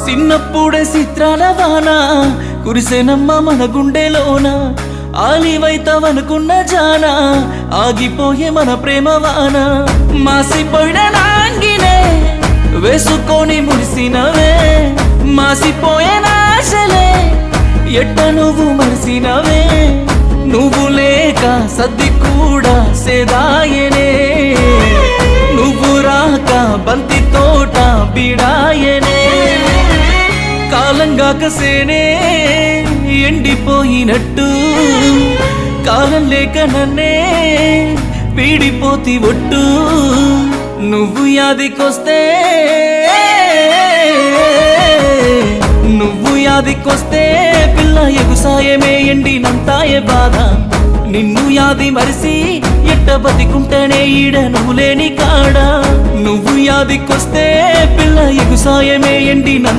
చిన్నప్పుడే చిత్రాల వాన కురిసెనమ్మ మన గుండెలోన ఆలివైతవనుకున్న జాన ఆగిపోయే మన ప్రేమ వాన మాసిపోయిన నాంగినే వేసుకొని మురిసినవే మాసిపోయే నాశలే ఎట్ట నువ్వు మరిసినవే నువ్వు లేక సద్ది కూడా సేదాయనే నువ్వు రాక బంతి తోట బిడాయనే కాలంగా కసేనే ఎండిపోయినట్టు కాలం లేక నన్నే పీడిపోతి ఒట్టు నువ్వు యాదికొస్తే నువ్వు యాదికొస్తే పిల్ల ఎగుసాయమే ఎండినంతాయే బాధ నిన్ను యాది మరిసి ఎట్ట బతికుంటేనే ఈడ నువ్వు లేని కాడ నువ్వు యాదికొస్తే పిల్ల ఎగుసాయమే ఎండినంత